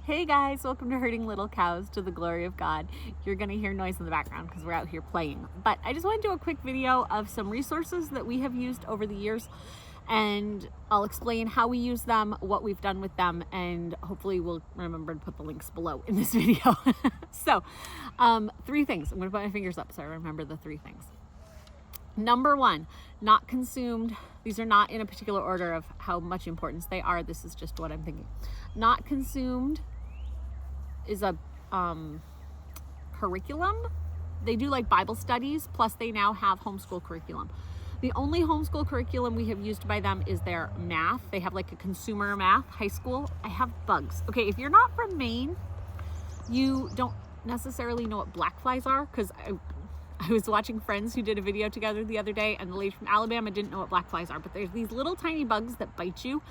Hey guys, welcome to Herding Little Cows to the Glory of God. You're going to hear noise in the background because we're out here playing. But I just want to do a quick video of some resources that we have used over the years, and I'll explain how we use them, what we've done with them, and hopefully we'll remember to put the links below in this video. So, 3 things. I'm going to put my fingers up so I remember the 3 things. Number 1, not consumed. These are not in a particular order of how much importance they are. This is just what I'm thinking. Not consumed is a curriculum. They do like Bible studies, plus they now have homeschool curriculum. The only homeschool curriculum we have used by them is their math. They have like a consumer math, high school. I have bugs. Okay, if you're not from Maine, you don't necessarily know what black flies are, because I was watching Friends who did a video together the other day, and the lady from Alabama didn't know what black flies are, but there's these little tiny bugs that bite you,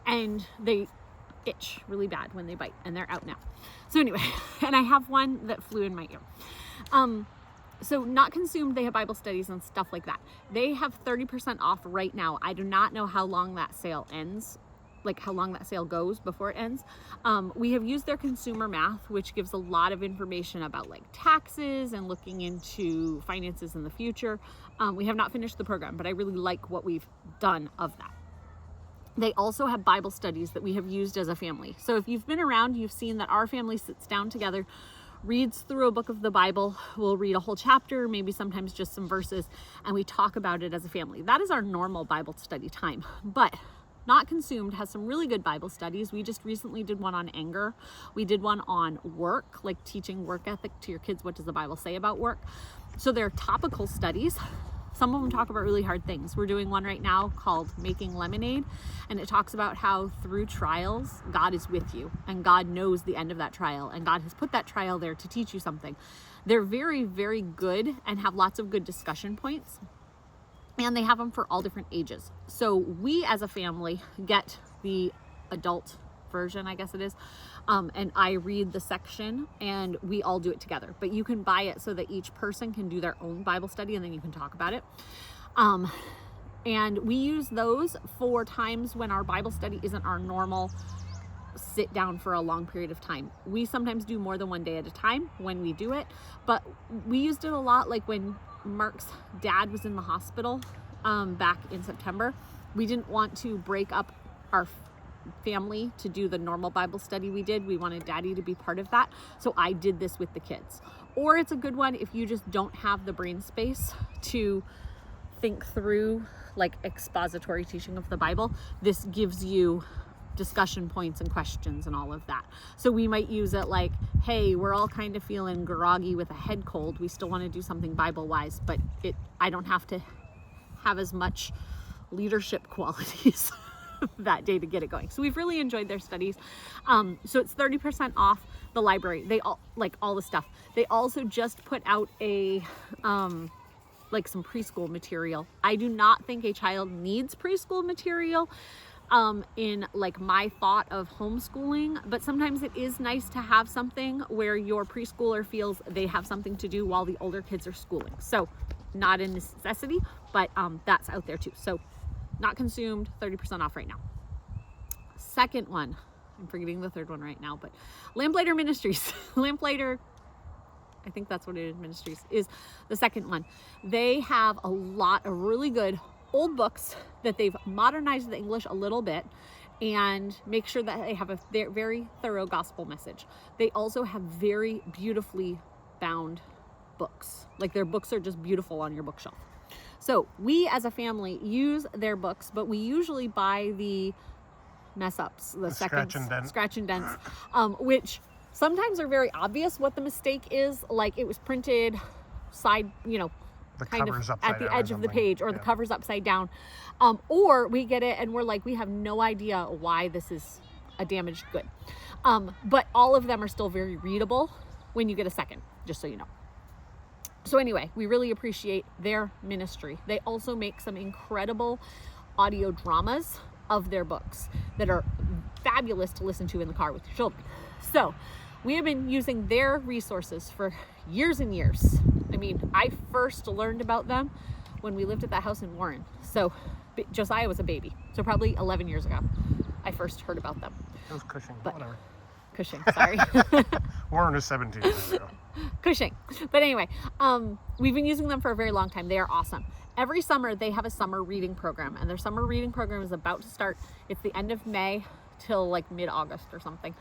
and they itch really bad when they bite, and they're out now. So anyway, and I have one that flew in my ear. So not consumed, they have Bible studies and stuff like that. They have 30% off right now. I do not know how long that sale ends, like how long that sale goes before it ends. We have used their consumer math, which gives a lot of information about like taxes and looking into finances in the future. We have not finished the program, but I really like what we've done of that. They also have Bible studies that we have used as a family. So if you've been around, you've seen that our family sits down together, reads through a book of the Bible. We'll read a whole chapter, maybe sometimes just some verses, and we talk about it as a family. That is our normal Bible study time. But Not Consumed has some really good Bible studies. We just recently did one on anger. We did one on work, like teaching work ethic to your kids. What does the Bible say about work? So they're topical studies. Some of them talk about really hard things. We're doing one right now called Making Lemonade, and it talks about how through trials, God is with you, and God knows the end of that trial, and God has put that trial there to teach you something. They're very, very good and have lots of good discussion points, and they have them for all different ages. So we as a family get the adult version, I guess it is, and I read the section and we all do it together. But you can buy it so that each person can do their own Bible study, and then you can talk about it. And we use those for times when our Bible study isn't our normal sit down for a long period of time. We sometimes do more than one day at a time when we do it, but we used it a lot like when Mark's dad was in the hospital back in September. We didn't want to break up our family to do the normal Bible study we did. We wanted Daddy to be part of that, so I did this with the kids. Or it's a good one if you just don't have the brain space to think through like expository teaching of the Bible. This gives you discussion points and questions and all of that. So we might use it like, hey, we're all kind of feeling groggy with a head cold. We still want to do something Bible-wise, but I don't have to have as much leadership qualities that day to get it going. So we've really enjoyed their studies. So it's 30% off the library. They all like all the stuff. They also just put out a like some preschool material. I do not think a child needs preschool material in like my thought of homeschooling, but sometimes it is nice to have something where your preschooler feels they have something to do while the older kids are schooling. So not a necessity, but that's out there too. So Not Consumed, 30% off right now. Second one, I'm forgetting the third one right now, but Lamplighter Ministries. Lamplighter, I think that's what it is, Ministries, is the second one. They have a lot of really good old books that they've modernized the English a little bit and make sure that they have a very thorough gospel message. They also have very beautifully bound books. Like their books are just beautiful on your bookshelf. So we as a family use their books, but we usually buy the mess ups, the second scratch and dents, which sometimes are very obvious what the mistake is. Like it was printed side, the kind of at the edge of the page, or the cover's upside down. Or we get it and we're like, we have no idea why this is a damaged good. But all of them are still very readable when you get a second, just so you know. So anyway, we really appreciate their ministry. They also make some incredible audio dramas of their books that are fabulous to listen to in the car with your children. So we have been using their resources for years and years. I mean, I first learned about them when we lived at that house in Warren. So Josiah was a baby. So probably 11 years ago, I first heard about them. It was Cushing, but whatever. Cushing, sorry. Warren is 17 years ago. Cushing. But anyway, we've been using them for a very long time. They are awesome. Every summer they have a summer reading program, and their summer reading program is about to start. It's the end of May till like mid-August or something.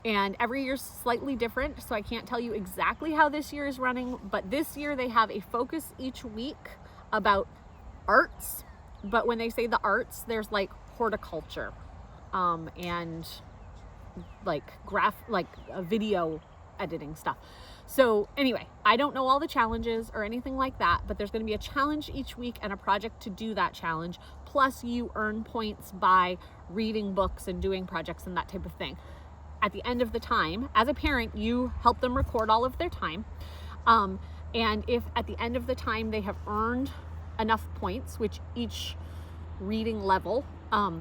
And every year's slightly different, so I can't tell you exactly how this year is running, but this year they have a focus each week about arts. But when they say the arts, there's like horticulture, and like video editing stuff. So anyway, I don't know all the challenges or anything like that, but there's going to be a challenge each week and a project to do that challenge. Plus you earn points by reading books and doing projects and that type of thing. At the end of the time, as a parent, you help them record all of their time. And if at the end of the time they have earned enough points, which each reading level,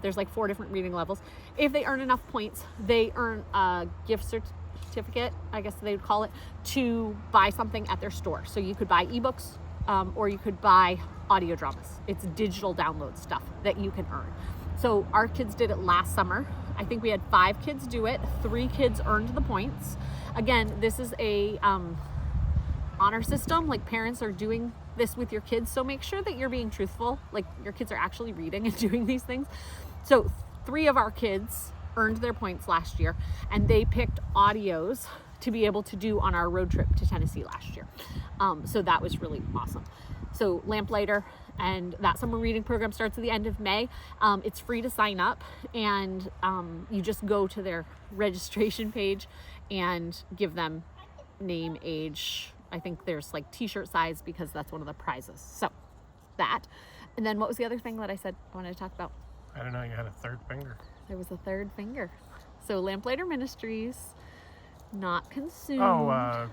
there's like 4 different reading levels. If they earn enough points, they earn a gift certificate, I guess they would call it, to buy something at their store. So you could buy ebooks, or you could buy audio dramas. It's digital download stuff that you can earn. So our kids did it last summer. I think we had 5 kids do it. 3 kids earned the points. Again, this is a honor system. Like, parents are doing this with your kids, so make sure that you're being truthful. Like, your kids are actually reading and doing these things. So 3 of our kids earned their points last year, and they picked audios to be able to do on our road trip to Tennessee last year. So that was really awesome. So Lamplighter, and that summer reading program starts at the end of May. It's free to sign up, and you just go to their registration page and give them name, age. I think there's like t-shirt size, because that's one of the prizes. So that. And then what was the other thing that I said I wanted to talk about? I don't know, you had a third finger. There was a third finger. So Lamplighter Ministries, not consumed. Oh,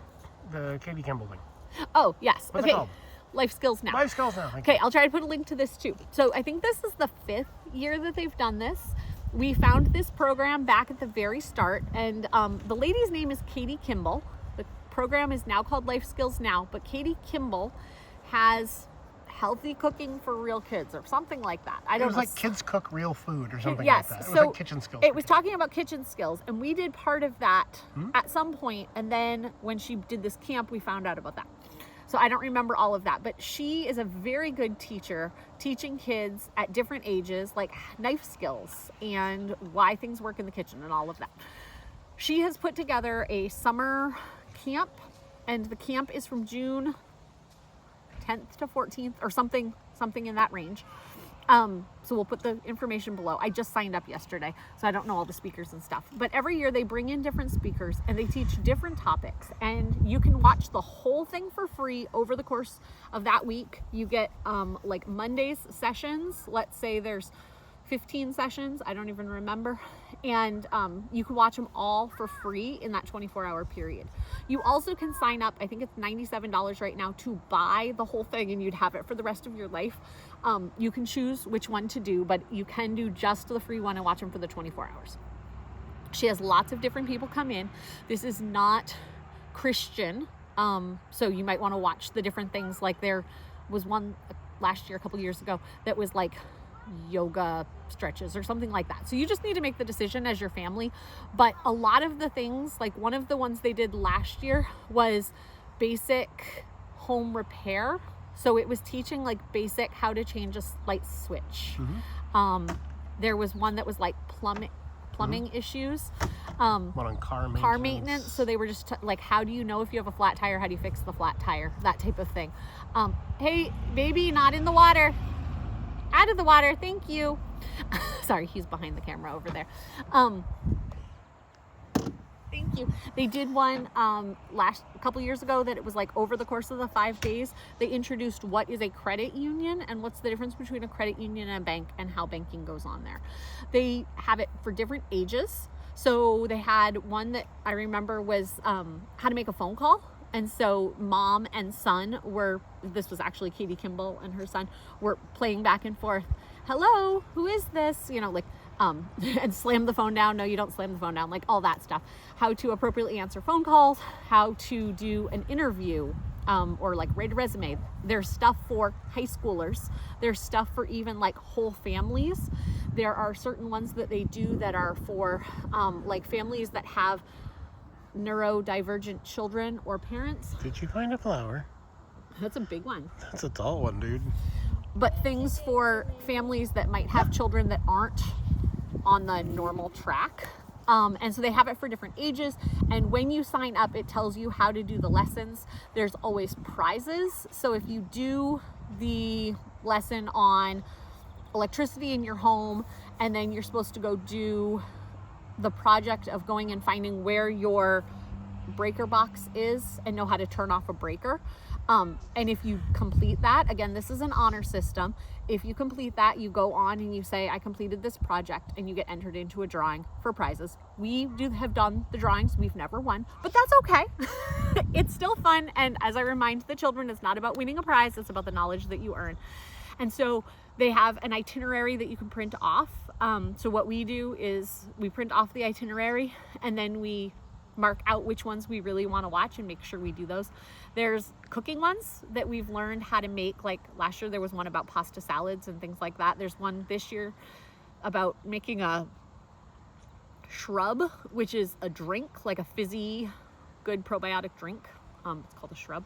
the Katie Kimball thing. Oh, yes. What's it called? Life Skills Now. Life Skills Now. Okay, I'll try to put a link to this too. So I think this is the 5th year that they've done this. We found this program back at the very start, and the lady's name is Katie Kimball. The program is now called Life Skills Now, but Katie Kimball has healthy cooking for real kids or something like that. I don't know. It was like kids cook real food or something yes, like that. It so was like kitchen skills. It was talking about kitchen skills, and we did part of that at some point, and then when she did this camp, we found out about that. So I don't remember all of that, but she is a very good teacher, teaching kids at different ages, like knife skills and why things work in the kitchen and all of that. She has put together a summer camp, and the camp is from June 10th to 14th or something in that range. So we'll put the information below. I just signed up yesterday, so I don't know all the speakers and stuff. But every year they bring in different speakers, and they teach different topics, and you can watch the whole thing for free over the course of that week. You get like Monday's sessions. Let's say there's 15 sessions, I don't even remember, and you can watch them all for free in that 24-hour period. You also can sign up, I think it's $97 right now, to buy the whole thing, and you'd have it for the rest of your life. You can choose which one to do, but you can do just the free one and watch them for the 24 hours. She has lots of different people come in. This is not Christian, so you might want to watch the different things. Like, there was one last year, a couple years ago, that was like yoga stretches or something like that. So you just need to make the decision as your family. But a lot of the things, like one of the ones they did last year was basic home repair. So it was teaching like basic how to change a light switch. There was one that was like plumbing issues. One on car maintenance. So they were just like, how do you know if you have a flat tire? How do you fix the flat tire? That type of thing. Hey, baby, not in the water. Out of the water, thank you. Sorry, he's behind the camera over there. Thank you. They did one a couple years ago that it was like over the course of the 5 days, they introduced what is a credit union and what's the difference between a credit union and a bank and how banking goes on there. They have it for different ages. So they had one that I remember was how to make a phone call. And so mom and son this was actually Katie Kimball and her son, were playing back and forth. Hello, who is this? You know, like, and slam the phone down. No, you don't slam the phone down, like all that stuff. How to appropriately answer phone calls, how to do an interview, or like write a resume. There's stuff for high schoolers. There's stuff for even like whole families. There are certain ones that they do that are for like families that have neurodivergent children or parents. Did you find a flower? That's a big one. That's a tall one, dude. But things for families that might have children that aren't on the normal track. And so they have it for different ages. And when you sign up, it tells you how to do the lessons. There's always prizes. So if you do the lesson on electricity in your home, and then you're supposed to go do the project of going and finding where your breaker box is and know how to turn off a breaker. And if you complete that, again, this is an honor system. If you complete that, you go on and you say, I completed this project, and you get entered into a drawing for prizes. We have done the drawings. We've never won, but that's okay. It's still fun. And as I remind the children, it's not about winning a prize. It's about the knowledge that you earn. And so they have an itinerary that you can print off. So what we do is we print off the itinerary, and then we mark out which ones we really want to watch and make sure we do those. There's cooking ones that we've learned how to make. Like last year there was one about pasta salads and things like that. There's one this year about making a shrub, which is a drink, like a fizzy, good probiotic drink. It's called a shrub.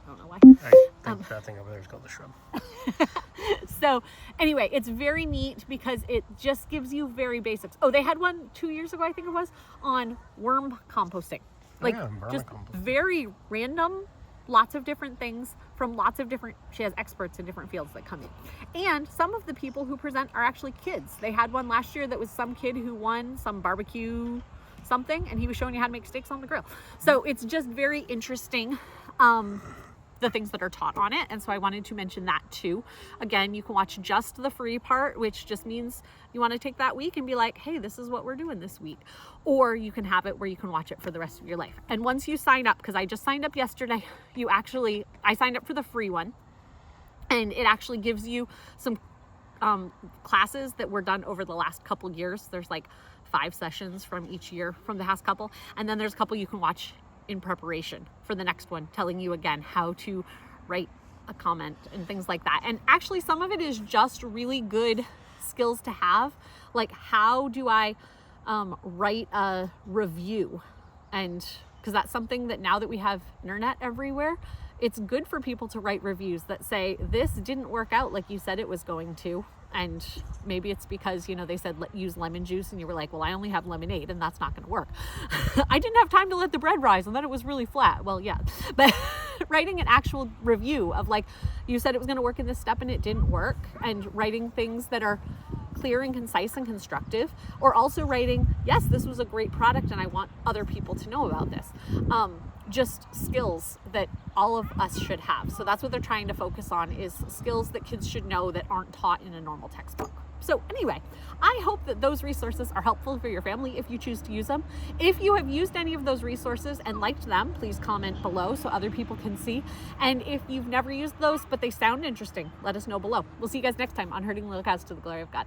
I don't know why. I think that thing over there is called the shrub. So anyway, it's very neat because it just gives you very basics. Oh, they had one 2 years ago, I think it was, on worm composting. Like just very random, lots of different things from lots of different, she has experts in different fields that come in. And some of the people who present are actually kids. They had one last year that was some kid who won some barbecue something, and he was showing you how to make steaks on the grill. So it's just very interesting. The things that are taught on it. And so I wanted to mention that too. Again, you can watch just the free part, which just means you want to take that week and be like, hey, this is what we're doing this week. Or you can have it where you can watch it for the rest of your life. And once you sign up, because I just signed up yesterday, I signed up for the free one, and it actually gives you some classes that were done over the last couple years. There's like 5 sessions from each year from the past couple. And then there's a couple you can watch in preparation for the next one, telling you again how to write a comment and things like that. And actually some of it is just really good skills to have, like how do I write a review, and because that's something that now that we have internet everywhere, it's good for people to write reviews that say this didn't work out like you said it was going to. And maybe it's because, they said use lemon juice, and you were like, well, I only have lemonade, and that's not going to work. I didn't have time to let the bread rise, and then it was really flat. Well, yeah, but writing an actual review of like, you said it was going to work in this step and it didn't work, and writing things that are clear and concise and constructive, or also writing, yes, this was a great product and I want other people to know about this. Just skills that all of us should have. So that's what they're trying to focus on, is skills that kids should know that aren't taught in a normal textbook. So anyway, I hope that those resources are helpful for your family if you choose to use them. If you have used any of those resources and liked them, please comment below so other people can see. And if you've never used those but they sound interesting, let us know below. We'll see you guys next time on Herding Little Cows to the Glory of God.